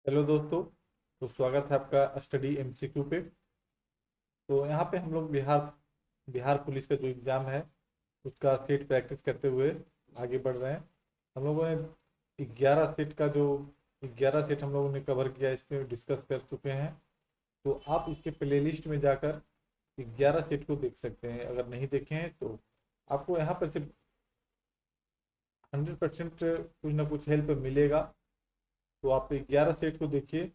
Hello दोस्तों। तो स्वागत है आपका स्टडी एमसीक्यू पे। तो यहाँ पे हम लोग बिहार बिहार पुलिस का जो एग्ज़ाम है उसका सेट प्रैक्टिस करते हुए आगे बढ़ रहे हैं। हम लोगों ने 11 सेट हम लोगों ने कवर किया, इसमें डिस्कस कर चुके हैं। तो आप इसके प्लेलिस्ट में जाकर 11 सेट को देख सकते हैं। अगर नहीं देखे हैं तो आपको यहाँ पर से 100% कुछ ना कुछ हेल्प मिलेगा। तो आप 11 सेट को देखिए।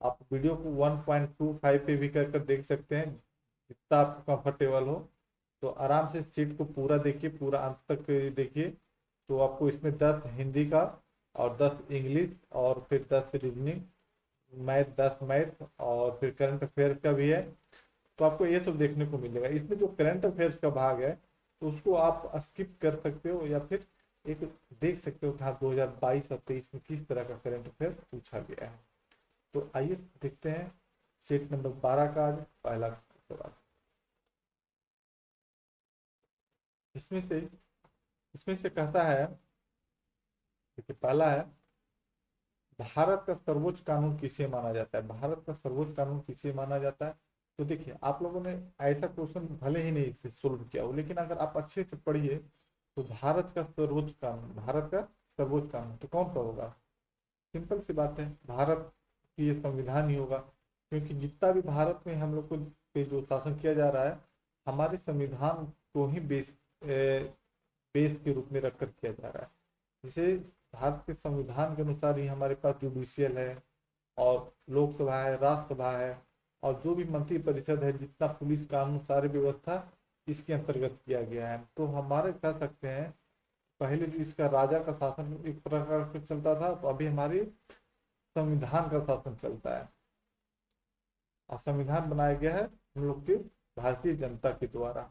आप वीडियो को 1.25 पे भी कर कर देख सकते हैं, जितना आपको कंफर्टेबल हो। तो आराम से सेट को पूरा देखिए, पूरा अंत तक देखिए। तो आपको इसमें 10 हिंदी का और 10 इंग्लिश और फिर 10 रीजनिंग, मैथ 10 मैथ और फिर करंट अफेयर्स का भी है। तो आपको ये सब देखने को मिलेगा। इसमें जो करंट अफेयर्स का भाग है तो उसको आप स्किप कर सकते हो या फिर एक देख सकते हो कि हाँ 2022 और 23 में किस तरह का करंट अफेयर पूछा गया है। तो आइए देखते हैं सेट नंबर 12 का आज पहला सवाल। इसमें से इसमें से कहता है, देखिए पहला है, भारत का सर्वोच्च कानून किसे माना जाता है? भारत का सर्वोच्च कानून किसे माना जाता है? तो देखिए आप लोगों ने ऐसा क्वेश्चन भले ही नहीं इसे सोल्व किया हो, लेकिन अगर आप अच्छे से पढ़िए तो भारत का सर्वोच्च कानून तो कौन सा होगा? सिंपल सी बात है, भारत की ये संविधान ही होगा। क्योंकि जितना भी भारत में हम लोग को पे जो शासन किया जा रहा है, हमारे संविधान को ही बेस के रूप में रखकर किया जा रहा है। जिसे भारत के संविधान के अनुसार ही हमारे पास जुडिशियल है और लोकसभा है, राज्यसभा है, और जो भी मंत्री परिषद है, जितना पुलिस कानून सारी व्यवस्था इसके अंतर्गत किया गया है। तो हमारे कह सकते हैं पहले जो इसका राजा का शासन एक प्रकार से चलता था, तो अभी हमारी संविधान का शासन चलता है। और संविधान बनाया गया है हम लोग के भारतीय जनता के द्वारा,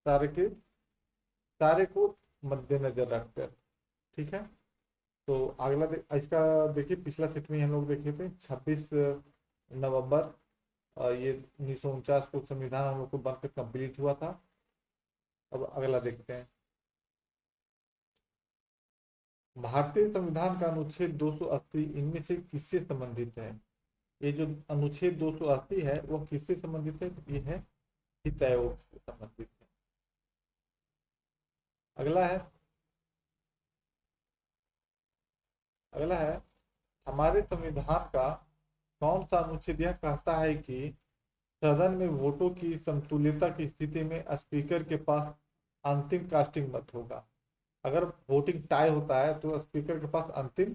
सारे के सारे को मद्देनजर रखकर। ठीक है। तो इसका देखिए, पिछला सेट में हम लोग देखे थे 26 नवंबर, ये 1949 को संविधान हम लोग को बनकर कंप्लीट हुआ था। अब अगला देखते हैं। भारतीय संविधान का अनुच्छेद 280 इनमें से किससे संबंधित है? ये जो अनुच्छेद 280 है वह किससे संबंधित है? ये है वित्त आयोग से संबंधित है। अगला है अगला है, हमारे संविधान का कौन सा अनुच्छेद यह कहता है कि सदन में वोटों की समतुल्यता की स्थिति में स्पीकर के पास अंतिम कास्टिंग मत होगा? अगर वोटिंग टाई होता है तो स्पीकर के पास अंतिम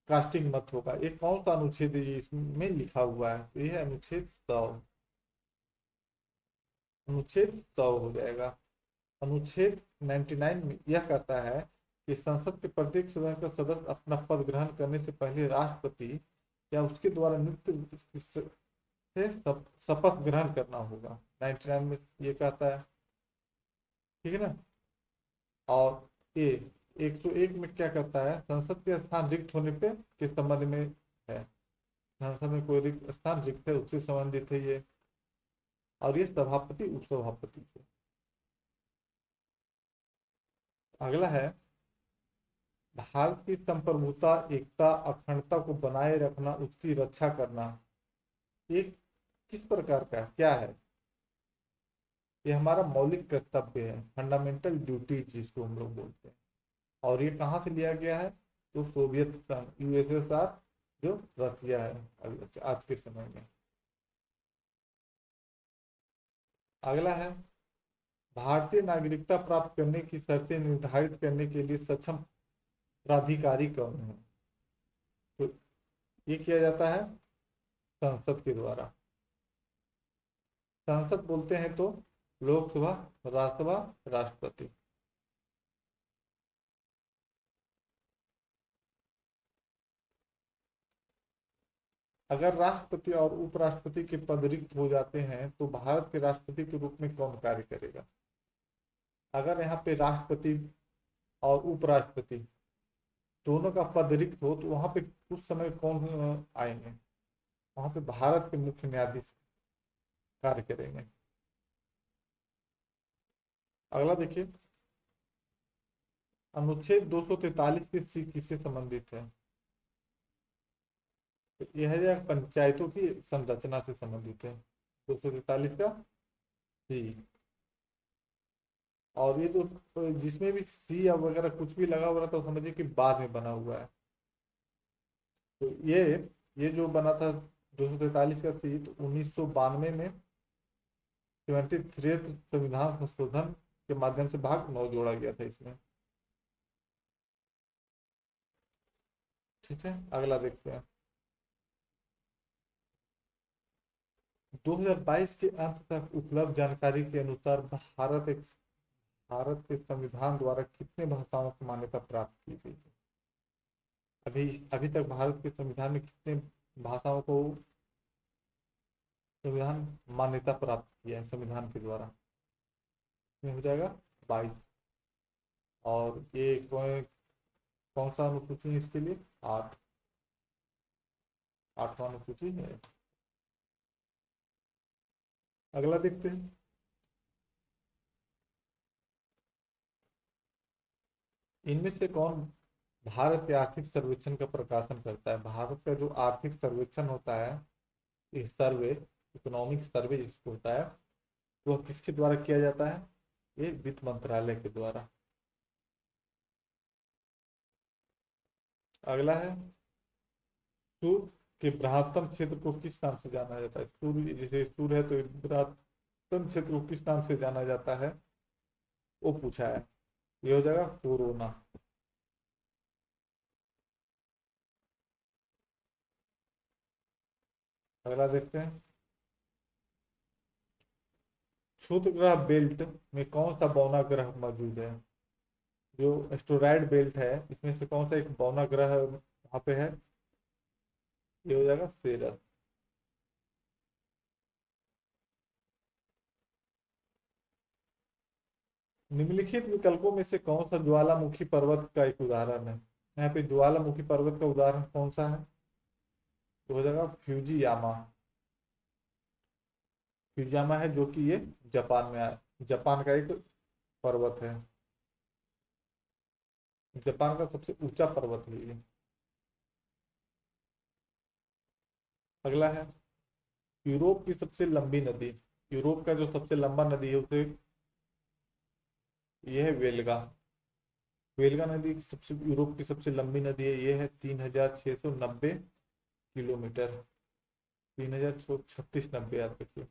कास्टिंग मत होगा। ये कौन सा अनुच्छेद है? ये इसमें लिखा हुआ है, तो ये है अनुच्छेद 100 हो जाएगा। अनुच्छेद 99 में यह कहता है कि संसद के प्रत्येक सदन का सदस्य अपना पद ग्रहण करने से पहले राष्ट्रपति या उसके द्वारा नियुक्त से शपथ ग्रहण करना होगा। 99 में ये कहता है। ठीक है ना। और ए 101 में क्या कहता है? संसद के स्थान रिक्त होने पे के संबंध में है। संसद में कोई रिक्त स्थान रिक्त है उससे संबंधित है ये। और ये सभापति उपसभापति से। अगला है, भारत की संप्रभुता, एकता, अखंडता को बनाए रखना, उसकी रक्षा करना, ये किस प्रकार का क्या है? ये हमारा मौलिक कर्तव्य है, फंडामेंटल ड्यूटी जिसको हम लोग बोलते हैं। और ये कहाँ से लिया गया है? तो सोवियत संघ, यूएसएसआर, जो रसिया है आज के समय में। अगला है, भारतीय नागरिकता प्राप्त करने की शर्तें निर्धारित करने के लिए सक्षम प्राधिकारी कौन है? तो ये किया जाता है संसद के द्वारा। संसद बोलते हैं तो लोकसभा, राज्यसभा, राष्ट्रपति। अगर राष्ट्रपति और उपराष्ट्रपति के पद रिक्त हो जाते हैं तो भारत के राष्ट्रपति के रूप में कौन कार्य करेगा? अगर यहाँ पे राष्ट्रपति और उपराष्ट्रपति दोनों का पद रिक्त हो तो वहां पे उस समय कौन आएंगे? वहां पे भारत के मुख्य न्यायाधीश कार्य करेंगे। अगला देखिए, अनुच्छेद 243 किससे संबंधित है? तो यह है पंचायतों की संरचना से संबंधित है, 243 का सी। और ये तो जिसमें भी सी या वगैरह कुछ भी लगा हुआ तो समझिए कि बाद में बना हुआ है। तो ये जो बना था 243 का सी, तो 1992 में 73 संविधान संशोधन के माध्यम से भाग 9 जोड़ा गया था इसमें। ठीक है, अगला देखते हैं। 2022 के अंत तक उपलब्ध जानकारी के अनुसार भारत के संविधान द्वारा कितने भाषाओं को मान्यता प्राप्त की गई है? अभी अभी तक भारत के संविधान में कितने भाषाओं को संविधान मान्यता प्राप्त किया है संविधान के द्वारा? इसमें हो जाएगा 22। और ये कौन सा अनुसूची है इसके लिए? 8, 8वां अनुसूची है। अगला देखते हैं। इनमें से कौन भारत के आर्थिक सर्वेक्षण का प्रकाशन करता है? भारत का जो आर्थिक सर्वेक्षण होता है, ये सर्वे, इकोनॉमिक सर्वे जिसको होता है, वह किसके द्वारा किया जाता है? ये वित्त मंत्रालय के द्वारा। अगला है, सूर्य के बृहत्तम क्षेत्र को किस नाम से जाना जाता है? सूर्य, जैसे सूर्य है तो बृहत्तम क्षेत्र को किस नाम से जाना जाता है, वो पूछा है। ये हो जाएगा कोरोना। अगला देखते हैं। क्षुद्र ग्रह बेल्ट में कौन सा बौना ग्रह मौजूद है? जो एस्टेरॉयड बेल्ट है, इसमें से कौन सा एक बौना ग्रह वहां पे है? ये हो जाएगा सेरस। निम्नलिखित विकल्पों में से कौन सा ज्वालामुखी पर्वत का एक उदाहरण है? यहाँ पे ज्वालामुखी पर्वत का उदाहरण कौन सा है? तो हो जाएगा फ्यूजियामा। फ्यूजियामा है जो कि ये जापान में है, जापान का एक पर्वत है, जापान का सबसे ऊंचा पर्वत है ये। अगला है, यूरोप की सबसे लंबी नदी, यूरोप का जो सबसे लंबा नदी है उसे, ये है वेल्गा। वेल्गा नदी सबसे यूरोप की सबसे लंबी नदी है, ये है 3690 किलोमीटर, 3636 याद रखिए।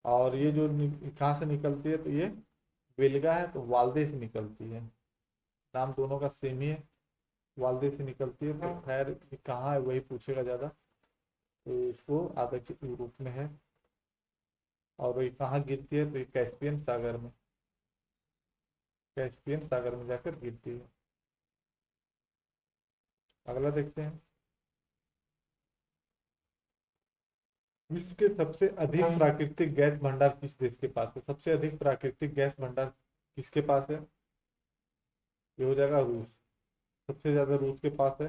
और ये जो कहाँ से निकलती है, तो ये वेल्गा है तो वाल्दे से निकलती है, नाम दोनों का सेम ही है, वाल्दे से निकलती है। तो खैर ये कहाँ है वही पूछेगा ज्यादा, तो इसको आधा यूरोप में है। और ये कहाँ गिरती है, तो ये कैस्पियन सागर में, कैस्पियन सागर में जाकर गिरती है। अगला देखते हैं। विश्व के सबसे अधिक प्राकृतिक गैस भंडार किस देश के पास है? सबसे अधिक प्राकृतिक गैस भंडार किसके पास है? ये हो जाएगा रूस, सबसे ज्यादा रूस के पास है।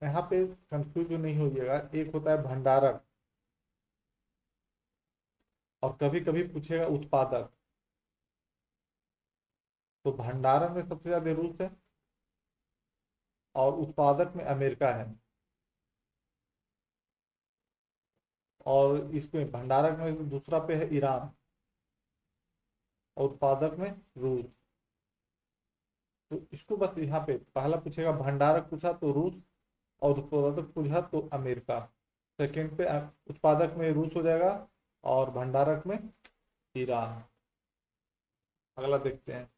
यहाँ पे कंफ्यूज नहीं होइएगा, एक होता है भंडारक और कभी कभी पूछेगा उत्पादक। तो भंडारण में सबसे ज्यादा रूस है और उत्पादक में अमेरिका है। और इसमें भंडारक में दूसरा पे है ईरान और उत्पादक में रूस। तो इसको बस यहाँ पे पहला पूछेगा, भंडारक पूछा तो रूस और उत्पादक पूछा तो अमेरिका। सेकंड पे उत्पादक में रूस हो जाएगा और भंडारक में ईरान। अगला देखते हैं।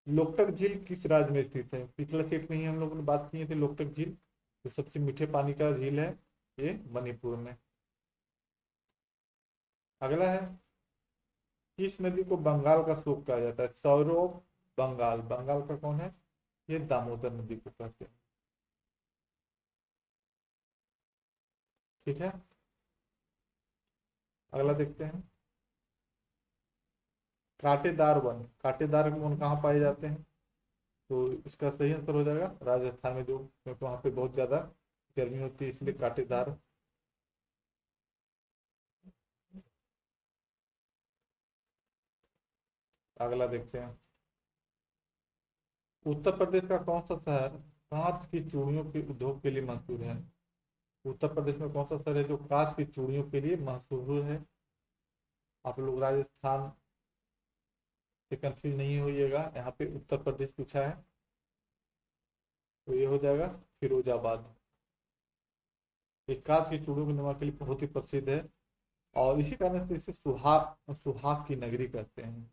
लोकटक झील किस राज्य में स्थित है? पिछला सेट में ही हम लोगों ने बात की थी, लोकटक झील जो सबसे मीठे पानी का झील है, ये मणिपुर में। अगला है, किस नदी को बंगाल का शोक कहा जाता है? सौरव बंगाल, बंगाल का कौन है? ये दामोदर नदी को कहते हैं। ठीक है, अगला देखते हैं। कांटेदार वन, कांटेदार वन कहाँ पाए जाते हैं? तो इसका सही आंसर हो जाएगा राजस्थान में, जो क्योंकि वहाँ पे बहुत ज्यादा गर्मी होती है इसलिए कांटेदार। अगला देखते हैं। उत्तर प्रदेश का कौन सा शहर कांच की चूड़ियों के उद्योग के लिए मशहूर है? उत्तर प्रदेश में कौन सा शहर है जो कांच की चूड़ियों के लिए मशहूर है? आप लोग राजस्थान से कंफ्यूज नहीं होइएगा, यहाँ पे उत्तर प्रदेश पूछा है, तो ये हो जाएगा फिरोजाबाद। ये कांच की चूड़ियों के निर्माण के लिए बहुत ही प्रसिद्ध है, और इसी कारण से इसे सुहाग सुहाग की नगरी कहते हैं।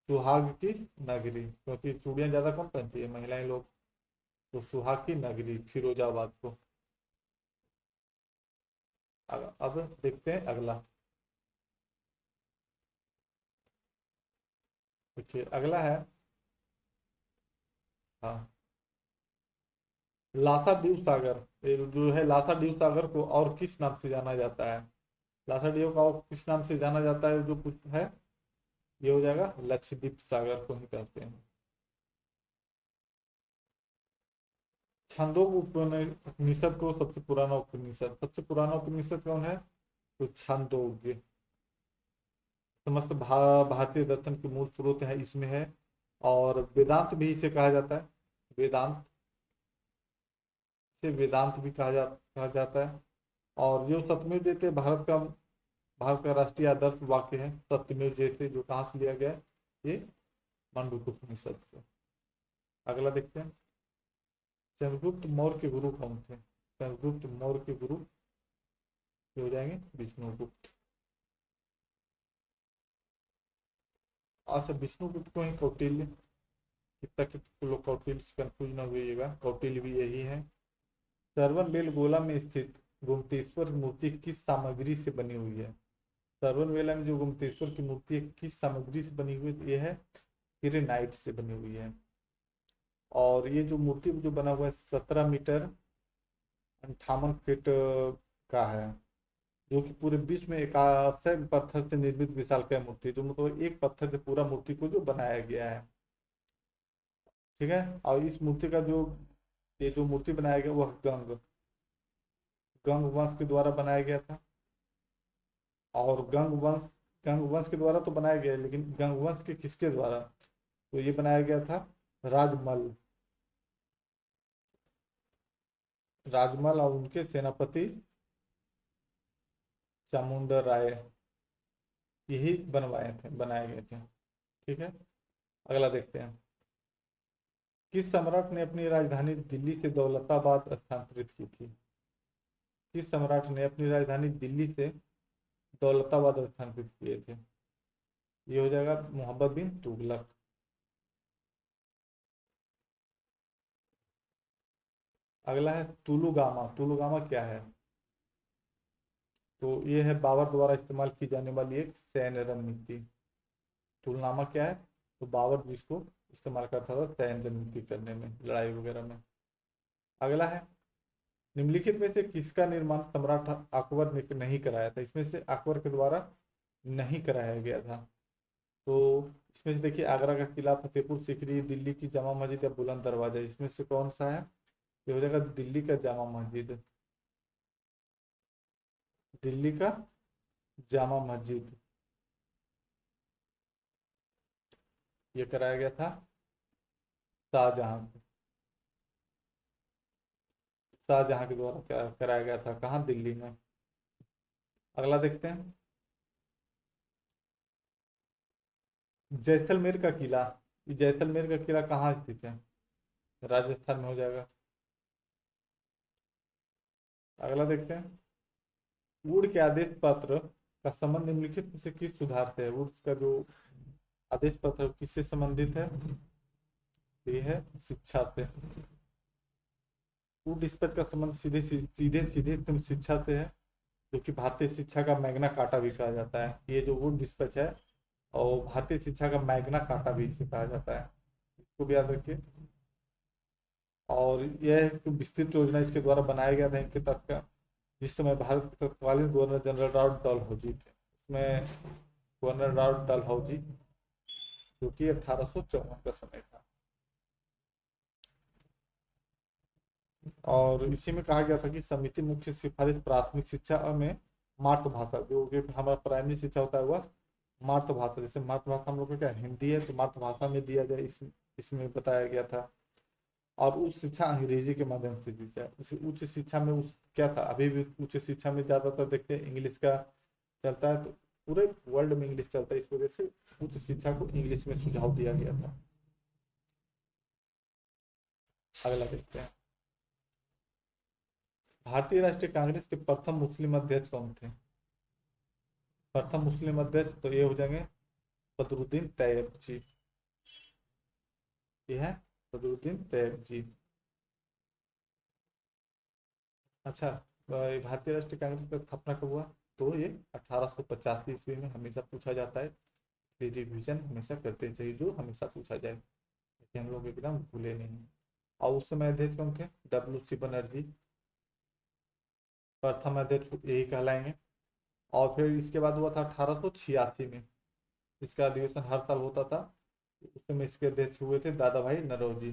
सुहाग की नगरी, क्योंकि चूड़ियां ज्यादा कौन पहनती है? महिलाएं लोग। तो सुहाग की नगरी फिरोजाबाद को। अब देखते हैं अगला। देखिए अगला है, हाँ, लासा द्वीप सागर। ये जो है लासा द्वीप सागर को और किस नाम से जाना जाता है? लासा द्वीप का और किस नाम से जाना जाता है जो कुछ है? ये हो जाएगा लक्षद्वीप सागर को ही कहते हैं। छंदोग उपनिषद को सबसे पुराना उपनिषद, सबसे पुराना उपनिषद कौन है? तो छंदोग्य। समस्त भारतीय दर्शन के मूल स्रोत है इसमें है, और वेदांत भी इसे कहा जाता है। वेदांत से वेदांत भी कहा जाता है। और जो सत्यमेव जयते भारत का राष्ट्रीय आदर्श वाक्य है सत्यमेव जयते, जो कहाँ से लिया गया है? ये मांडुक्य उपनिषद से। अगला देखते हैं, चंद्रगुप्त मौर्य के गुरु कौन थे? चंद्रगुप्त मौर्य के गुरु हो जाएंगे विष्णुगुप्त। अच्छा, विष्णुगुप्त को ही कौटिल्य, कितना कि लोग कौटिल्य से कंफ्यूज न होइएगा, कौटिल्य भी यही है। सरवन बेलगोला में स्थित गोमतेश्वर मूर्ति किस सामग्री से बनी हुई है? सरवन बेला में जो गोमतेश्वर की मूर्ति है किस सामग्री से बनी हुई है? ये है ग्रेनाइट से बनी हुई है। और ये जो मूर्ति जो बना हुआ है 17 मीटर 58 फीट का है, जो कि पूरे विश्व में एक पत्थर से निर्मित विशालकाय मूर्ति, जो मतलब एक पत्थर से पूरा मूर्ति को जो बनाया गया है। ठीक है, और इस मूर्ति का जो ये जो मूर्ति बनाया गया वह गंग वंश के द्वारा बनाया गया था। और गंग वंश के द्वारा तो बनाया गया है, लेकिन गंग वंश के किसके द्वारा? तो ये बनाया गया था राजमल। राजमल और उनके सेनापति चामुंडा राय, यही बनाए गए थे। ठीक है, अगला देखते हैं, किस सम्राट ने अपनी राजधानी दिल्ली से दौलताबाद स्थानांतरित की थी? किस सम्राट ने अपनी राजधानी दिल्ली से दौलताबाद स्थानांतरित किए थे? ये हो जाएगा मोहम्मद बिन तुगलक। अगला है तुलुगामा। तुलुगामा क्या है? तो ये है बाबर द्वारा इस्तेमाल की जाने वाली एक सैन्य रणनीति। तुलनामा क्या है? तो बाबर जिसको इस्तेमाल करता था सैन्य रणनीति करने में, लड़ाई वगैरह में। अगला है, निम्नलिखित में से किसका निर्माण सम्राट अकबर ने नहीं कराया था? इसमें से अकबर के द्वारा नहीं कराया गया था। तो इसमें से देखिए, आगरा का किला, फतेहपुर सीकरी, दिल्ली की जामा मस्जिद या बुलंद दरवाजा, इसमें से कौन सा है? ये हो जाएगा दिल्ली का जामा मस्जिद। दिल्ली का जामा मस्जिद ये कराया गया था शाहजहां को। शाहजहां के द्वारा क्या कराया गया था? कहाँ? दिल्ली में। अगला देखते हैं, जैसलमेर का किला। ये जैसलमेर का किला कहाँ स्थित है? राजस्थान में हो जाएगा। अगला देखते हैं, वुड के आदेश पत्र का संबंध निम्नलिखित में से किस सुधार से है? वुड्स का जो आदेश पत्र किससे संबंधित है? ये है शिक्षा से। वुड डिस्पैच का संबंध सीधे सीधे सीधे तुम शिक्षा से है, जो कि भारतीय शिक्षा का मैग्ना कार्टा भी कहा जाता है। ये जो वुड डिस्पैच है, और भारतीय शिक्षा का मैग्ना कार्टा भी इसे कहा जाता है, इसको भी याद रखिए। और यह एक विस्तृत योजना इसके द्वारा बनाया गया था इनके तहत, जिस समय भारत के तत्कालीन गवर्नर जनरल राव डलहौजी थे। इसमें गवर्नर राव डलहौजी, जो कि 1854 का समय था। और इसी में कहा गया था कि समिति मुख्य सिफारिश प्राथमिक शिक्षा में मातृभाषा, जो कि हमारा प्राइमरी शिक्षा होता है वह मातृभाषा, जैसे मातृभाषा हम लोग का क्या हिंदी है, तो मातृभाषा में दिया जाए। इस इसमें बताया गया था। और उच्च शिक्षा अंग्रेजी के माध्यम से दी जाए। उस उच्च शिक्षा में उस क्या था, अभी भी उच्च शिक्षा में ज्यादातर देखते हैं इंग्लिश का चलता है, तो पूरे वर्ल्ड में इंग्लिश चलता है, इस वजह से उच्च शिक्षा को इंग्लिश में सुझाव दिया गया था। अगला देखते हैं, भारतीय राष्ट्रीय कांग्रेस के प्रथम मुस्लिम अध्यक्ष कौन थे? प्रथम मुस्लिम अध्यक्ष तो ये हो जाएंगे बदरुद्दीन तैयब जी। ये है बदरुद्दीन तैयब जी। अच्छा, भारतीय राष्ट्रीय कांग्रेस का स्थापना कब हुआ? तो ये 1885 ईस्वी में हमेशा पूछा जाता है, ये रिवीजन हमेशा करते चाहिए, जो हमेशा पूछा जाए, ताकि हम लोग एकदम भूले नहीं। और उस समय अध्यक्ष कौन थे? WC बनर्जी प्रथम अध्यक्ष यही कहलाएंगे। और फिर इसके बाद हुआ था 1886 में, इसका अधिवेशन हर साल होता था, उस समय इसके अध्यक्ष हुए थे दादा भाई नौरोजी।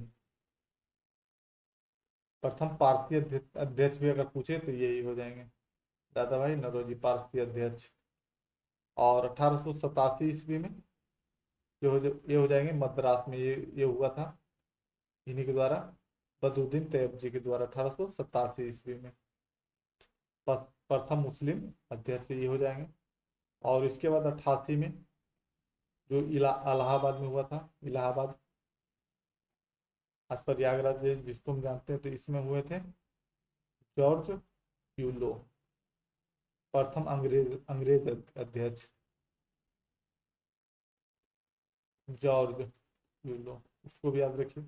प्रथम पारसी अध्यक्ष भी अगर पूछे तो यही हो जाएंगे, दादा भाई नौरोजी पारसी अध्यक्ष। और 1887 ईस्वी में ये हो जाएंगे मद्रास में, ये हुआ था इन्हीं के द्वारा, बदरुद्दीन तैयब जी के द्वारा 1887 ईस्वी में प्रथम मुस्लिम अध्यक्ष ये हो जाएंगे। और इसके बाद 88 में जो इलाहाबाद में हुआ था, इलाहाबाद आज प्रयागराज जिसको हम जानते हैं, तो इसमें हुए थे जॉर्ज यूलो, प्रथम अंग्रेज अंग्रेज अध्यक्ष जॉर्ज यूलो, उसको भी याद रखिए।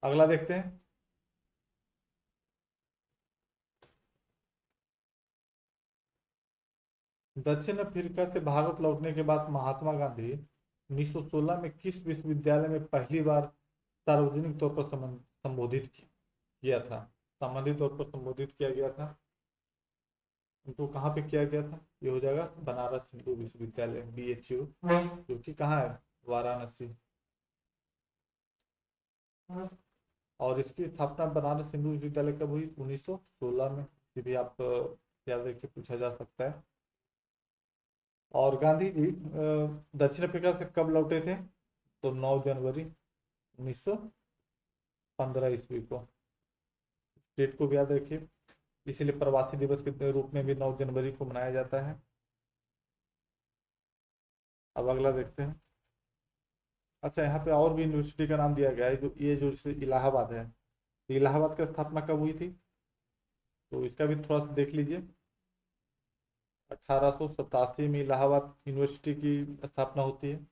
अगला देखते हैं, दक्षिण अफ्रीका से भारत लौटने के बाद महात्मा गांधी 1916 में किस विश्वविद्यालय में पहली बार सार्वजनिक तौर पर संबोधित किया था? सामान्य तौर पर संबोधित किया गया था, उनको कहाँ पे किया गया था? ये हो जाएगा बनारस हिंदू विश्वविद्यालय BHU, जो कि कहाँ है? वाराणसी। और इसकी स्थापना बनारस हिंदू विश्वविद्यालय कब हुई? 1916 में। ये भी आप याद रखिए, पूछा जा सकता है। और गांधी जी दक्षिण अफ्रीका से कब लौटे थे? तो 9 जनवरी 1915 ईस्वी को। डेट को भी याद रखिए, इसीलिए प्रवासी दिवस के रूप में भी 9 जनवरी को मनाया जाता है। अब अगला देखते हैं। अच्छा, यहाँ पे और भी यूनिवर्सिटी का नाम दिया गया है, जो ये जो इलाहाबाद है, इलाहाबाद की स्थापना कब हुई थी? तो इसका भी थोड़ा सा देख लीजिए। 1887 में इलाहाबाद यूनिवर्सिटी की स्थापना होती है।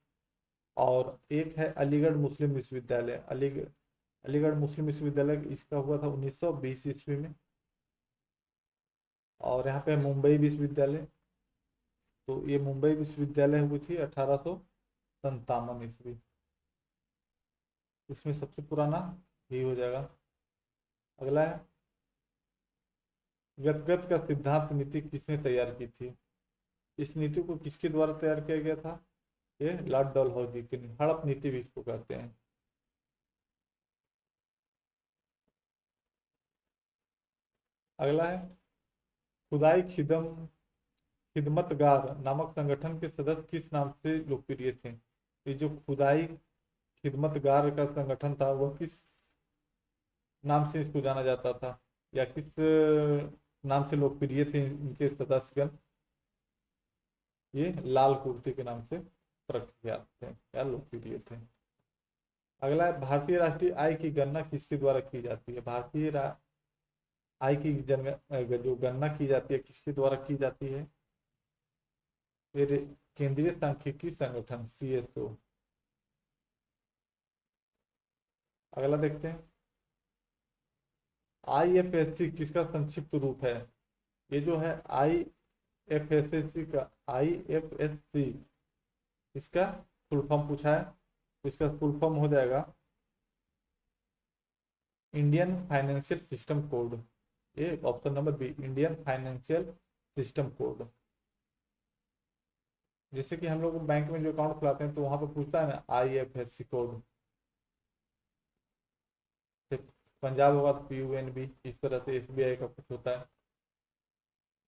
और एक है अलीगढ़ मुस्लिम विश्वविद्यालय, अलीगढ़ अलीगढ़ मुस्लिम विश्वविद्यालय, इसका हुआ था 1920 ईस्वी में। और यहाँ पे मुंबई विश्वविद्यालय, तो ये मुंबई विश्वविद्यालय हुई थी 1857 ईस्वी। इसमें सबसे पुराना यही हो जाएगा। अगला है, व्यक्तिगत का सिद्धांत नीति किसने तैयार की थी? इस नीति को किसके द्वारा तैयार किया गया था? ये लॉर्ड डलहौजी की हड़प नीति भी इसको कहते हैं। अगला है, खुदाई खिदमतगार नामक संगठन के सदस्य किस नाम से लोकप्रिय थे? ये जो खुदाई खिदमतगार का संगठन था, वह किस नाम से इसको जाना जाता था, या किस नाम से लोकप्रिय थे इनके सदस्यगण? ये लाल कुर्ते के नाम से प्रख्यात थे या लोकप्रिय थे। अगला है, भारतीय राष्ट्रीय आय की गणना किसके द्वारा की जाती है? आय की जो गणना की जाती है किसके द्वारा की जाती है? फिर केंद्रीय सांख्यिकी संगठन CSO। अगला देखते हैं, IFSC किसका संक्षिप्त रूप है? ये जो है IFSC का IFSC, इसका फुल फॉर्म पूछा है, तो इसका फुल फॉर्म हो जाएगा इंडियन फाइनेंशियल सिस्टम कोड। ये option number B, Indian financial system code. जैसे कि हम लोग बैंक में जो अकाउंट खुलाते हैं, तो वहां पर पूछता है ना IFSC कोड। पंजाब होगा तो PUNB, इस तरह से SBI का कुछ होता है,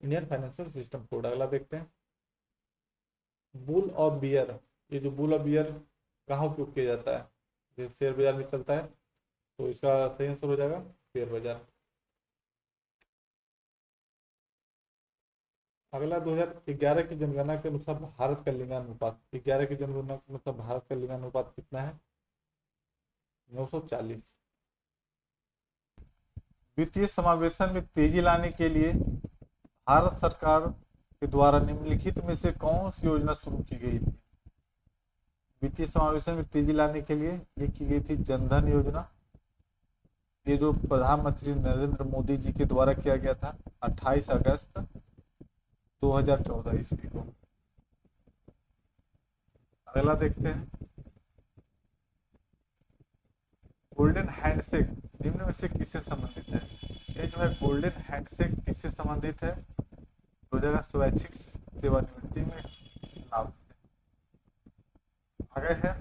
इंडियन फाइनेंशियल सिस्टम कोड। अगला देखते हैं, बुल और बियर, ये जो बुल और बियर कहाँ उपयोग किया जाता है? ये शेयर बाजार में चलता है, तो इसका सही आंसर हो जाएगा शेयर बाजार। अगला 2011 की जनगणना के अनुसार भारत का लिंगानुपात, 11 की जनगणना के अनुसार भारत का लिंगानुपात कितना है? 940। वित्तीय समावेशन में तेजी लाने के लिए भारत सरकार के द्वारा निम्नलिखित में से कौन सी योजना शुरू की गई थी? वित्तीय समावेशन में तेजी लाने के लिए ये की गई थी जनधन योजना। ये जो प्रधानमंत्री नरेंद्र मोदी जी के द्वारा किया गया था 28 अगस्त 2014 ईस्वी को। अगला देखते हैं, गोल्डन हैंडशेक निम्न में से किससे संबंधित है? ये जो है गोल्डन हैंडशेक किससे संबंधित है? हो जाएगा स्वैच्छिक सेवानिवृत्ति में लाभ से। आगे है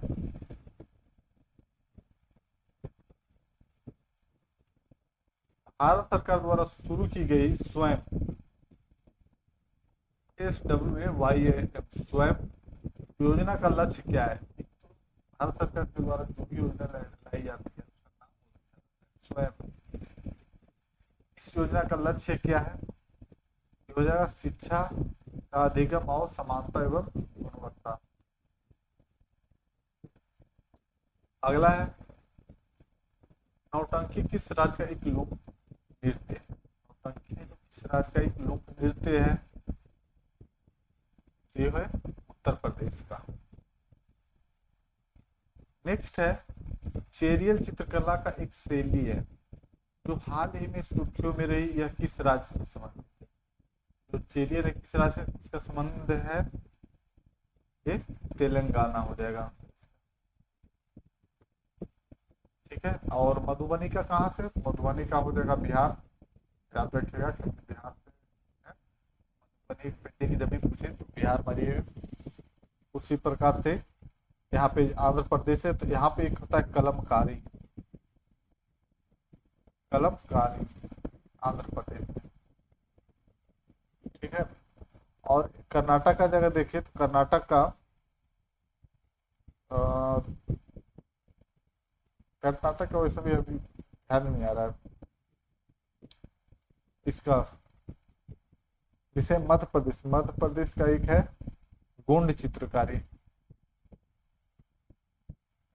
भारत सरकार द्वारा शुरू की गई स्वयं SWAYAM स्वयं योजना का लक्ष्य क्या है? भारत सरकार के द्वारा जो भी योजना लाई जाती है उसका नाम स्वयं। इस योजना का लक्ष्य क्या है? हो जाएगा शिक्षा का अधिगम और समानता एवं गुणवत्ता। अगला है नौटंकी किस राज्य का एक लोक नृत्य है? नौटंकी किस राज्य का एक लोक नृत्य है? ये है उत्तर प्रदेश का। नेक्स्ट है चेरियल चित्रकला का एक शैली है जो हाल ही में सुर्खियों में रही, यह किस राज्य से संबंधित है? जो चेरियल है किस राज्य से इसका संबंध है? ये तेलंगाना हो जाएगा। ठीक है, और मधुबनी का कहाँ से? मधुबनी का हो जाएगा बिहार। याद रखिएगा क्योंकि बिहार से मधुबनी पेंटिंग जब भी पूछे तो बिहार मारिएगा। उसी प्रकार से यहाँ पे आंध्र प्रदेश है तो यहाँ पे एक होता है कलमकारी, कलमकारी आंध्र प्रदेश में। ठीक है, और कर्नाटक का जगह देखिए तो कर्नाटक का कर्नाटक का वैसे भी अभी ध्यान नहीं आ रहा है इसका विषय। मध्य प्रदेश, मध्य प्रदेश का एक है गोंड चित्रकारी,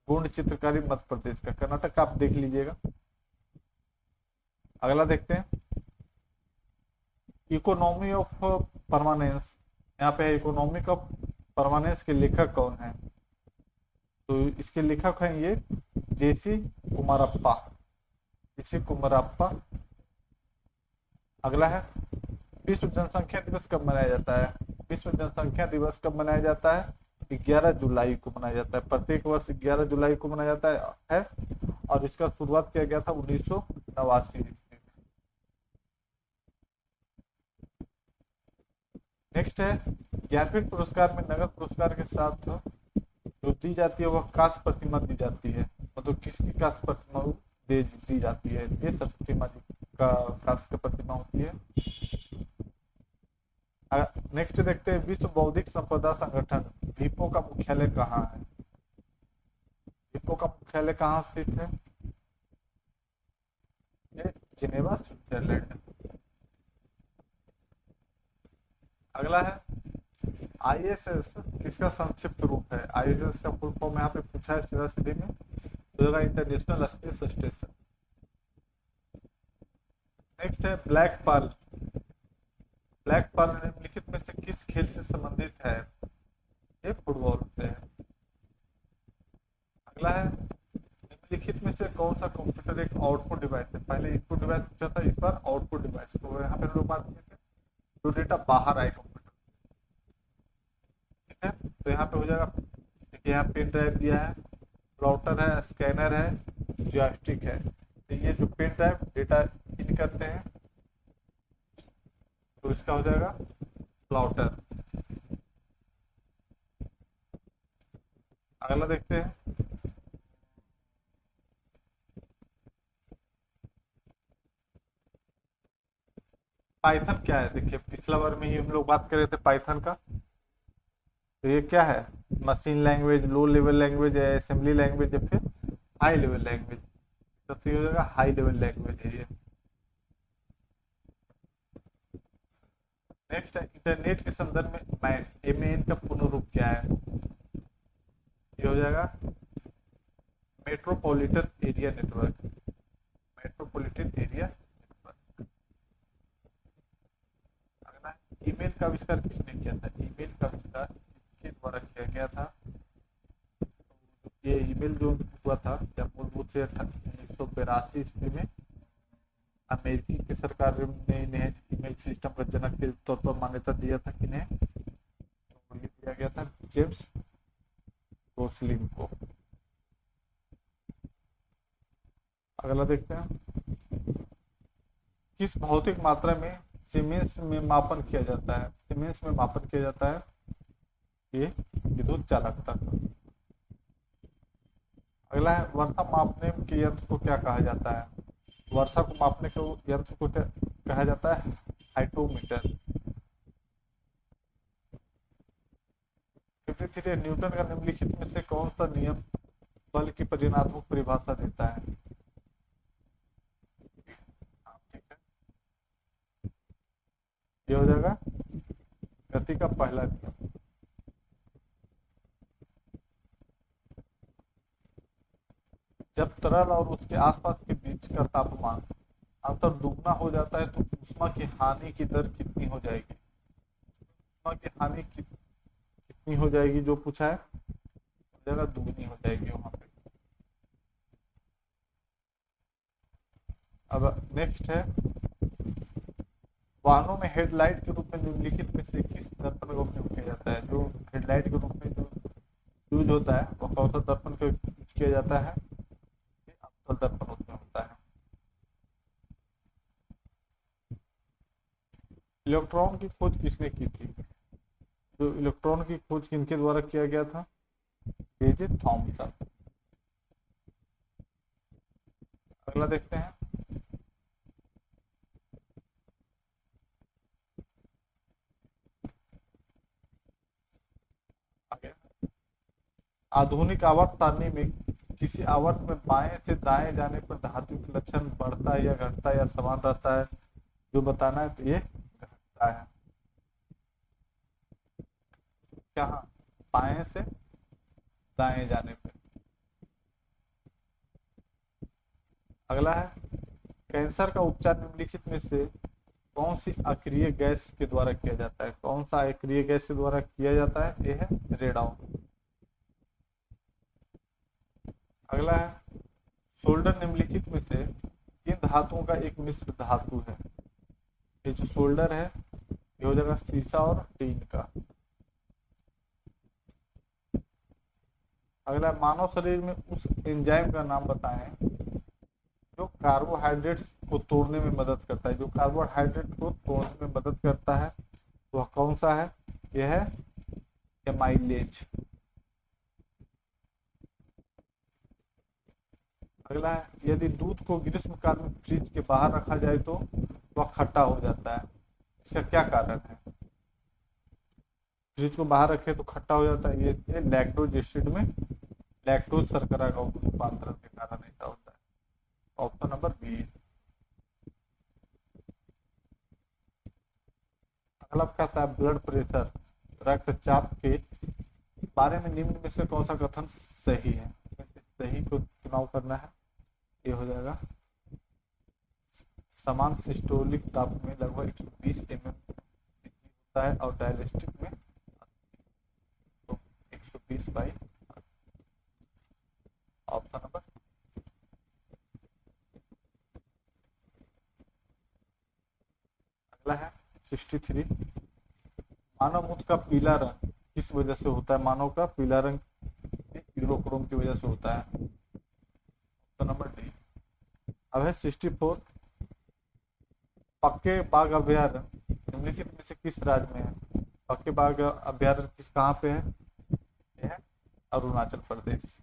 गोंड चित्रकारी मध्य प्रदेश का। कर्नाटक का आप देख लीजिएगा। अगला देखते हैं इकोनॉमी ऑफ परमानेंस। यहाँ पे इकोनॉमी ऑफ परमानेंस के लेखक कौन है? तो इसके लेखक हैं ये जेसी कुमारप्पा, जेसी कुमारप्पा। अगला है विश्व जनसंख्या दिवस कब मनाया जाता है? विश्व जनसंख्या दिवस कब मनाया जाता है? 11 जुलाई को मनाया जाता है। प्रत्येक वर्ष 11 जुलाई को मनाया जाता है और इसका शुरुआत किया गया था 1989 में। नेक्स्ट है ज्ञानपीठ पुरस्कार में नगद पुरस्कार के साथ जो दी जाती है वह कांस्य प्रतिमा दी जाती है। मतलब किसकी कांस्य प्रतिमा दी जाती है? ये सरस्वती माँ जी का कांस्य प्रतिमा होती है। नेक्स्ट देखते हैं विश्व बौद्धिक संपदा संगठन विपो का मुख्यालय कहाँ है? विपो का मुख्यालय कहाँ स्थित है? ये जिनेवा स्विट्जरलैंड। अगला है ISS किसका संक्षिप्त रूप है? ISS का फुल फॉर्म यहाँ पे पूछा है सीधा सीधे में, तो इंटरनेशनल स्पेस स्टेशन। नेक्स्ट है ब्लैक पर्ल। ब्लैक पर्ल निम्नलिखित में से किस खेल से संबंधित है? ये फुटबॉल से है। अगला है निम्नलिखित में से कौन सा कंप्यूटर एक आउटपुट डिवाइस है? पहले इनपुट डिवाइस पूछा था, इस बार आउटपुट डिवाइस। तो यहाँ पे हम लोग बात किए थे जो डेटा बाहर आए कंप्यूटर। ठीक है, तो यहाँ पे हो जाएगा, देखिए यहाँ पेन ड्राइव दिया है, राउटर है, स्कैनर है, जॉयस्टिक है। तो ये जो पेन ड्राइव डेटा इन करते हैं तो इसका हो जाएगा प्लॉटर। अगला देखते हैं पाइथन क्या है? देखिए पिछला बार में ही हम लोग बात कर रहे थे पाइथन का। तो ये क्या है? Machine language, low level language है, असेंबली लैंग्वेज है, फिर हाई लेवल लैंग्वेज, सबसे हो जाएगा हाई लेवल लैंग्वेज है ये। नेक्स्ट है इंटरनेट के संदर्भ में मैन, एमएन का पूर्ण रूप क्या है? ये हो जाएगा metropolitan area network, metropolitan area network. अगला ईमेल का आविष्कार किसने किया था? ईमेल का आविष्कार किसके द्वारा किया गया था? ये ईमेल जो हुआ था क्या मूलभूत से 1982 ईस्वी में अमेरिकी की सरकार ने इन्हें ईमेल सिस्टम का जनक के तौर पर मान्यता दिया था। किन्हें? तो ये दिया गया था जेम्स गोसलिंग को। अगला देखते हैं, किस भौतिक मात्रा में सीमेंस में मापन किया जाता है? सीमेंस में मापन किया जाता है ये विद्युत चालकता का। अगला है वर्षा मापने के यंत्र को क्या कहा जाता है? वर्षा को मापने के यंत्र को क्या कहा जाता है? हाइटोमीटर। 53 न्यूटन का निम्नलिखित में से कौन सा नियम बल की परिणात्मक परिभाषा देता है? ठीक है, ये हो जाएगा गति का पहला नियम। जब तरल और उसके आसपास के बीच का तापमान अंतर दुगना हो जाता है तो ऊष्मा की हानि की दर कितनी हो जाएगी? ऊष्मा की हानि कितनी हो जाएगी जो पूछा है? हो जाएगा दुगनी हो जाएगी वहां पे। अब नेक्स्ट है, वाहनों में हेडलाइट के रूप में निम्नलिखित में से किस दर्पण का उपयोग किया जाता है? जो हेडलाइट के रूप में जो यूज होता है वो कौन सा दर्पण का यूज किया जाता है? अवतल दर्पण उसमें होता है। इलेक्ट्रॉन की खोज किसने की थी? जो इलेक्ट्रॉन की खोज किनके द्वारा किया गया था? J Thomson. अगला देखते हैं, आगे आधुनिक आवर्त सारणी में किसी आवर्त में बाएं से दाएं जाने पर धातु के लक्षण बढ़ता है या घटता है या समान रहता है? जो बताना है तो ये घटता है। क्या? बाएं से दाएं जाने पर। अगला है, कैंसर का उपचार निम्नलिखित में से कौन सी अक्रिय गैस के द्वारा किया जाता है? कौन सा अक्रिय गैस के द्वारा किया जाता है? ये है रेडॉन। अगला है, सोल्डर निम्नलिखित में से किन धातुओं का एक मिश्र धातु है? ये जो सोल्डर है ये हो जाएगा सीसा और टीन का। अगला, मानव शरीर में उस एंजाइम का नाम बताएं जो कार्बोहाइड्रेट्स को तोड़ने में मदद करता है। जो कार्बोहाइड्रेट को तोड़ने में मदद करता है वह कौन सा है? यह है एमाइलेज। अगला है, यदि दूध को ग्रीष्मकाल में फ्रिज के बाहर रखा जाए तो वह खट्टा हो जाता है, इसका क्या कारण है? फ्रिज को बाहर रखे तो खट्टा हो जाता है, ये लैक्टोज एसिड में लैक्टोज शर्करा का रूपांतरण के कारण ऐसा होता है। Option number B. अगला कहता है ब्लड प्रेशर, रक्तचाप के बारे में निम्न में से कौन सा कथन सही है? सही को चुनाव करना है। ये हो जाएगा समान सिस्टोलिक ताप में लगभग 120 mm होता है और डायलिस्टिक में तो 120/। Option number. अगला है 63, मानव मूत्र का पीला रंग किस वजह से होता है? मानव का पीला रंग यूरोक्रोम की वजह से होता है। Option number D. अब है 64, पक्के बाघ अभ्यारण्य निम्नलिखित में से किस राज्य में है? पक्के बाघ अभ्यारण्य किस कहाँ पे है? यह है अरुणाचल प्रदेश।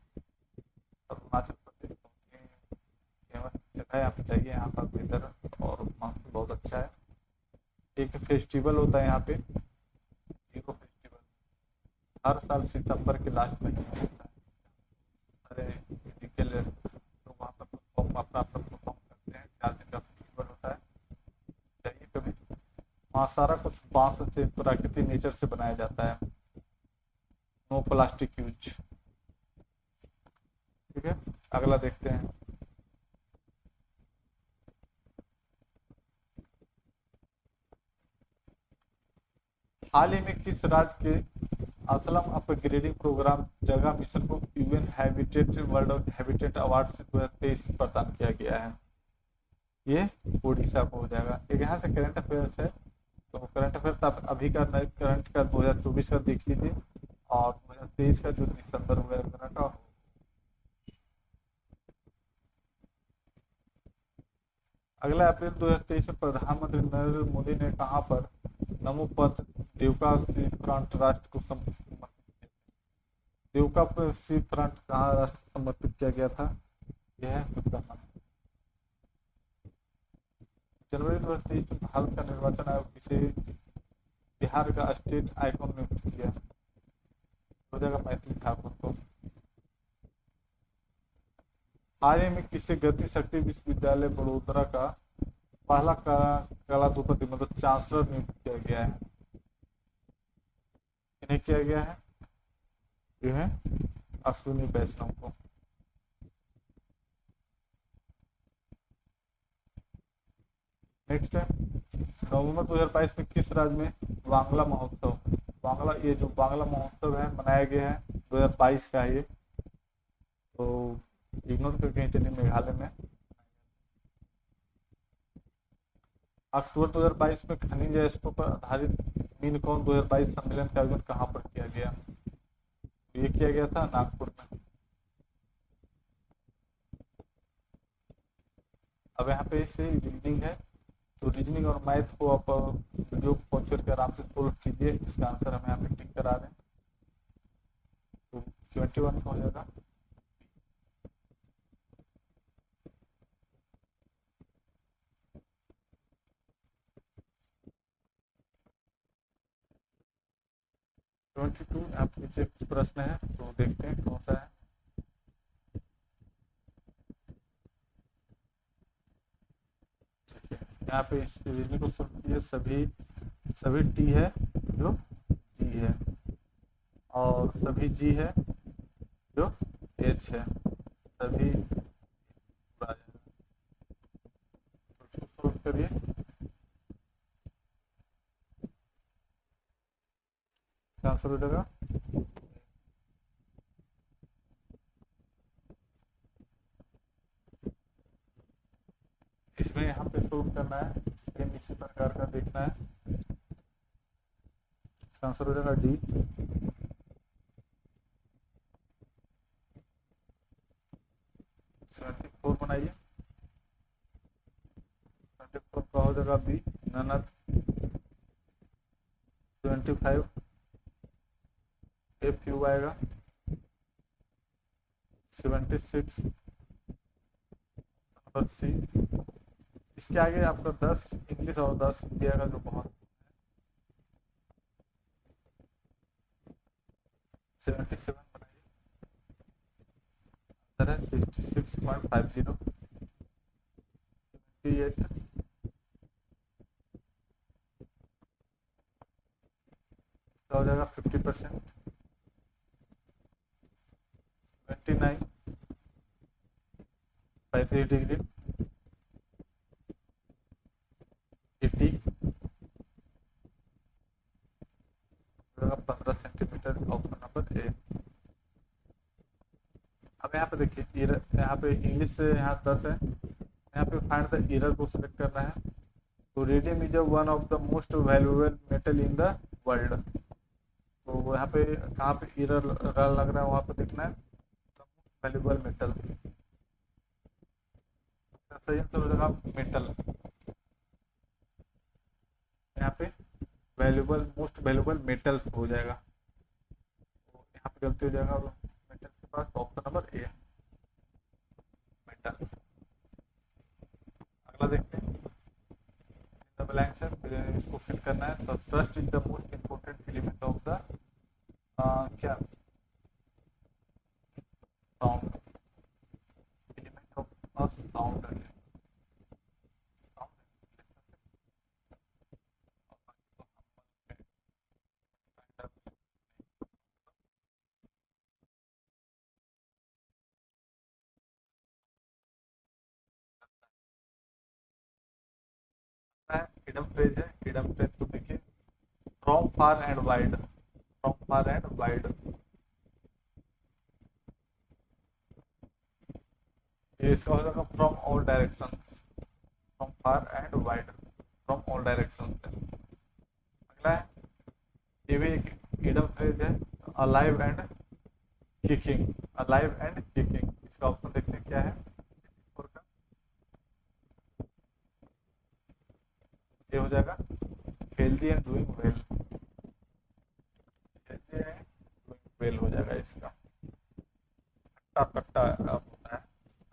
अरुणाचल प्रदेश फेमस जगह है, यहाँ पे जाइए, यहाँ का वेदर और मानसून बहुत अच्छा है। एक फेस्टिवल होता है यहाँ पे, इको फेस्टिवल, हर साल सितंबर के लास्ट महीने होता है। सारे मेडिकल वहाँ सारा कुछ बांस से, प्राकृतिक नेचर से बनाया जाता है। No plastic use. ठीक है, अगला देखते हैं। हाल ही में किस राज्य के असलम अपग्रेडिंग प्रोग्राम जगह मिशन को UN habitat world habitat award से 2023 प्रदान किया गया है? ये उड़ीसा को हो जाएगा। एक यहाँ से करंट अफेयर्स है, तो करंट अफेयर्स आप अभी का करंट का 2024 का देख लीजिए, और 2023 का जो दिसंबर वगैरह का। अगला अप्रैल 2023 में प्रधानमंत्री नरेंद्र मोदी ने कहां पर नमो पथ देवका सी फ्रंट राष्ट्र को समर्पित किया? देवका सी फ्रंट कहाँ राष्ट्र को समर्पित किया गया था? यह है उत्तराखंड। जनवरी 2023 में भारत का निर्वाचन आयोग किसे बिहार का स्टेट आइकॉन नियुक्त किया? हो जाएगा मैथिली ठाकुर को। हाल ही में किसे गति शक्ति विश्वविद्यालय बड़ोदरा का पहला कलाधिपति मतलब चांसलर नियुक्त किया गया है? इन्हें किया गया है, जो है अश्विनी वैष्णव को। नेक्स्ट है, नवंबर 2022 में किस राज्य में वांगला महोत्सव, वांगला, ये जो वांगला महोत्सव है मनाया गया है 2022 का है ये, तो इग्नोर करके चलिए मेघालय में। अक्टूबर 2022 में खनिज एस्टो पर आधारित मीनकॉन 2022 सम्मेलन का आयोजन कहाँ पर किया गया? ये किया गया था नागपुर में। अब यहाँ पे से रीजनिंग है, तो रीजनिंग और मैथ को आप वीडियो को पॉज करके आराम से सोल्व कीजिए। इसका आंसर हम यहाँ पे टिक करा रहे हैं, तो 71 का हो जाएगा। आप नीचे कुछ प्रश्न है, तो देखते हैं कौन सा है। यहाँ पे इस रीजनिंग को सोल्व कीजिए। सभी टी है जो जी है, और सभी जी है जो एच है, सभी उसको सोल्व करिए। आंसर हो जाएगा इसमें, यहाँ पे सोल्व करना है, सेम इसी प्रकार का देखना है। इसका आंसर हो जाएगा डी। सेवेंटी फोर बनाइए। 74 का हो जाएगा बी ननद। 75 एफ यू आएगा। 76 नंबर सी। इसके आगे आपका 10 इंग्लिश और 10 इंडिया का जो बहुत 77 बनाइए। आंसर है 66.50। 78 हो जाएगा 50%। 79 35 डिग्री। 80 15 सेंटीमीटर। ऑप्शन नंबर ए। अब यहाँ पे देखिए, यहाँ पे इंग्लिश से यहाँ 10 है, यहाँ पे फाइंड द एरर को सिलेक्ट करना है। तो radium is one of the most valuable metal in the world. तो यहाँ पे कहाँ पे एरर लग रहा है वहाँ पे देखना है, वैल्यूएबल मेटल। सही आंसर हो जाएगा मेटल। यहाँ पे वैल्यूएबल मोस्ट वैल्यूएबल मेटल्स हो जाएगा, तो यहाँ पे गलती हो जाएगा मेटल्स के पास। Option number A metal. अगला देखते हैं, ब्लैंक्स है, इसको फिल करना है। तो trust is the most important element of the क्या sound, element of sound. Idiom phrase है, इडम फ्रेज को देखिए, from far and wide, from far and wide, ये इसका हो जाएगा from all directions, from far and wide, from all directions. अगला है, ये भी एक इडम फ्रेज है, alive and kicking, alive and kicking, इसका ऑप्शन देखते हैं क्या है, ये हो जाएगा healthy and doing well, healthy and doing well हो जाएगा इसका, कट्टा कट्टा होता है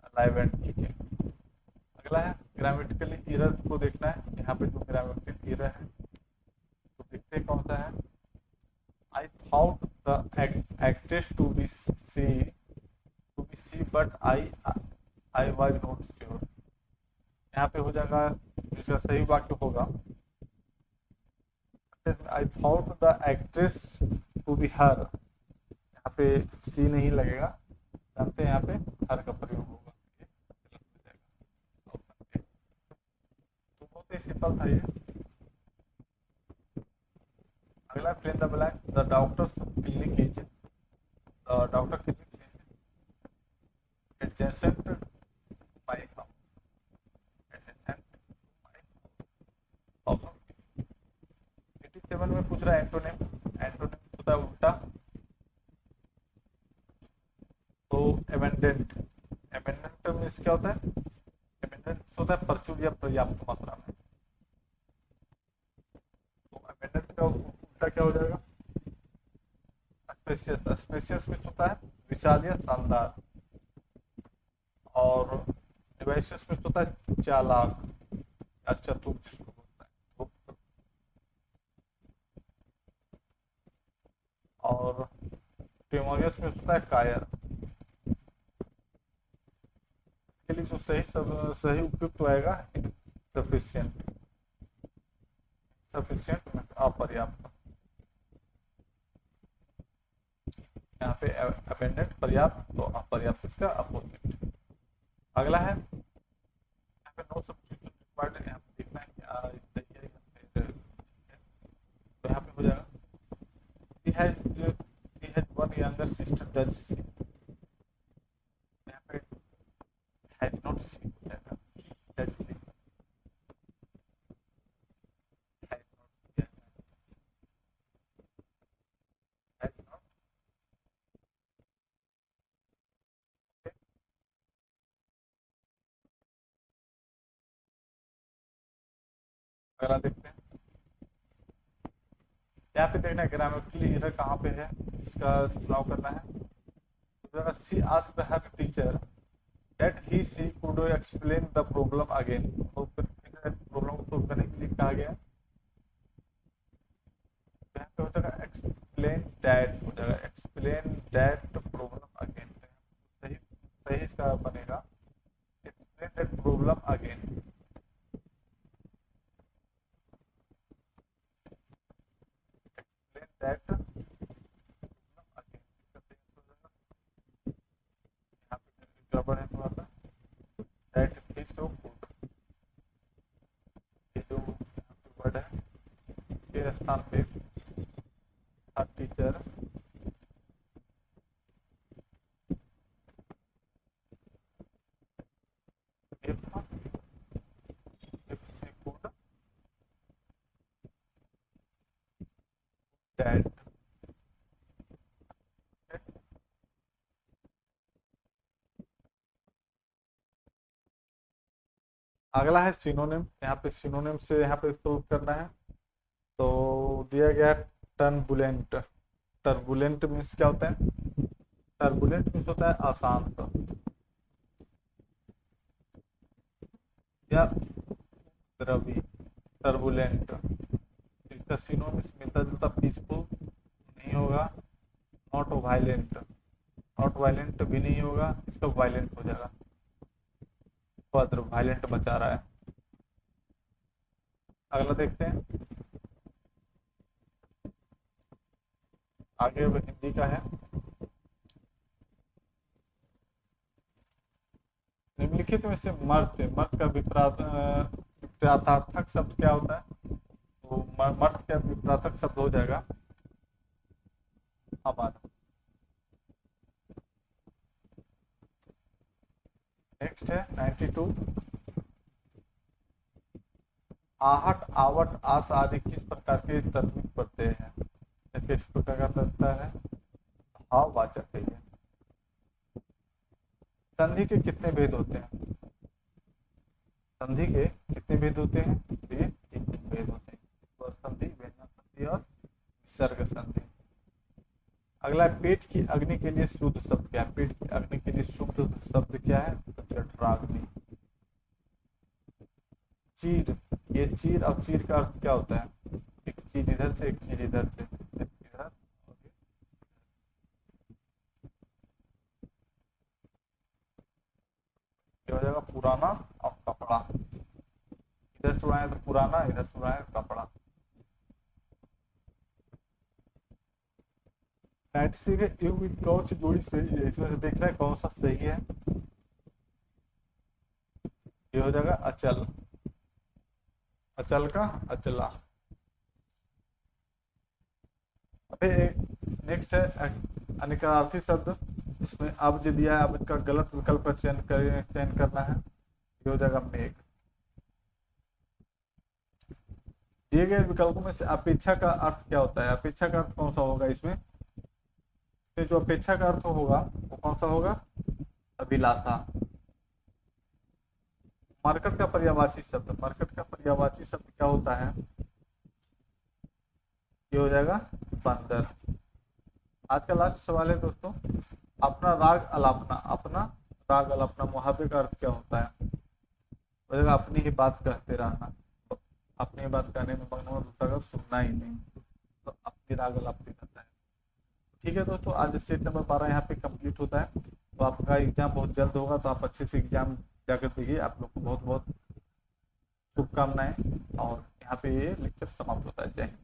अलाइव एंड किकिंग। अगला है ग्रामेटिकली एरर को देखना है, यहाँ पे जो ग्रामेटिकल एरर है तो देखते हैं कौन सा है। I thought the actress to be she but I was not sure, यहाँ पे हो जाएगा जिसका सही वाक्य होगा, I thought the actress to be her, यहाँ पे सी नहीं लगेगा, जानते हैं यहाँ पे हर का प्रयोग होगा, तो बहुत ही सिंपल था ये। अगला fill in the blank, the doctor's clinic is, the doctor clinic adjacent my house, adjacent my house. 87 में पूछ रहा है एंटोनिम, एंटोनिम होता है उल्टा, तो एबेंडेंट, एबेंडेंट मीन्स क्या होता है, एबेंडेंट होता है प्रचुर या पर्याप्त मात्रा में, तो एबेंडेंट का उल्टा क्या हो जाएगा, स्पेशियस, स्पेशियस मीन्स होता है विशाल या शानदार, और डिवाइसियस मीन्स होता है चालाक या चतुर जिसको बोलता है, और टिमोरियस मीन्स होता है कायर। इसके लिए जो सही उपयुक्त आएगा सफिशिएंट, सफिशिएंट मीन्स अपर्याप्त, यहाँ पे अबेंडेंट पर्याप्त, तो अपर्याप्त इसका अपोजिट। अगला है यहाँ पे नो सब्स्टिट्यूशन रिक्वायर्ड, यहाँ पे देखना है क्या सही है, तो यहाँ पे हो जाएगा she has one younger sister does she, यहाँ पे has not she हो जाएगा, does she, has not, has not, okay? अगला देखते हैं, यहाँ पे देखना है ग्रामेटिकली एरर कहाँ पे है, इसका चुनाव करना है। She asked her teacher that he she could explain the problem again, तो प्रॉब्लम को सोल्व करने के लिए कहा गया, यहाँ पे हो जाएगा एक्सप्लेन दैट, हो जाएगा एक्सप्लेन दैट प्रॉब्लम अगेन, सही सही इसका बनेगा explain that problem again, that गड़बड़ है थोड़ा सा, दैट फिश तो फूड, ये जो वर्ड है इसके स्थान पे हर टीचर दैट, अगला है सिनोनिम, यहाँ पे सिनोनिम से यहाँ पे सोल्व करना है, तो दिया गया टर्बुलेंट, टर्बुलेंट मीन्स क्या होता है, टर्बुलेंट मीन्स होता है अशांत या द्रवी, टर्बुलेंट, इसका सिनोनिम मिलता जुलता पीसफुल नहीं होगा, नॉट वायलेंट, नॉट वायलेंट भी नहीं होगा, इसका वायलेंट हो जाएगा, उपद्र वायलेंट बचा रहा है। अगला देखते हैं, आगे हिंदी का है, निम्नलिखित में से मर्द, मर्द का विपरीतार्थक शब्द क्या होता है, मर्द का विपरातक शब्द हो जाएगा अमर। नेक्स्ट है 92, आहट, आवट, आस आदि किस प्रकार के तत्विक प्रत्यय हैं? किस प्रकार का तत्व है? भाववाचक है ये। संधि के कितने भेद होते हैं? संधि के कितने भेद होते हैं? ये 3 भेद होते हैं, स्वर संधि, व्यंजन संधि और विसर्ग संधि। अगला है पेट की अग्नि के लिए शुद्ध शब्द क्या है? पेट की अग्नि के लिए शुद्ध शब्द क्या है? तो जठराग्नि। चीर, ये चीर और चीर का अर्थ क्या होता है? एक चीर इधर से, एक चीर इधर से, इधर हो जाएगा पुराना और कपड़ा। इधर छुड़ाए तो पुराना, इधर छुड़ाए कपड़ा। 96 के युग में कौन सी जोड़ी सही है? इसमें से देखना है कौन सा सही है। ये हो जाएगा अचल, अचल का अचला। अभी नेक्स्ट है अनिकारार्थी शब्द। इसमें अब जो दिया है, अब इसका गलत विकल्प का चयन करना है। ये हो जाएगा मेघ। दिए गए विकल्पों में से अपेक्षा का अर्थ क्या होता है? अपेक्षा का अर्थ कौन सा होगा इसमें? जो अपेक्षा का अर्थ होगा वो कौन सा होगा? अभिलाषा। मरकट का पर्यायवाची शब्द, मरकट का पर्यायवाची शब्द क्या होता है? ये हो जाएगा बंदर। आज का लास्ट सवाल है दोस्तों, अपना राग अलापना, अपना राग अलापना मुहावरे का अर्थ क्या होता है? हो जाएगा अपनी ही बात कहते रहना। तो अपनी ही बात कहने में मगन होना, दूसरा का सुनना ही नहीं, तो अपनी राग अलापती रहता है। ठीक है दोस्तों, आज सेट नंबर 12 यहाँ पे कंप्लीट होता है। तो आपका एग्जाम बहुत जल्द होगा, तो आप अच्छे से एग्जाम जाकर दीजिए। आप लोग को बहुत बहुत शुभकामनाएं, और यहाँ पे ये लेक्चर समाप्त होता है। जय हिंद।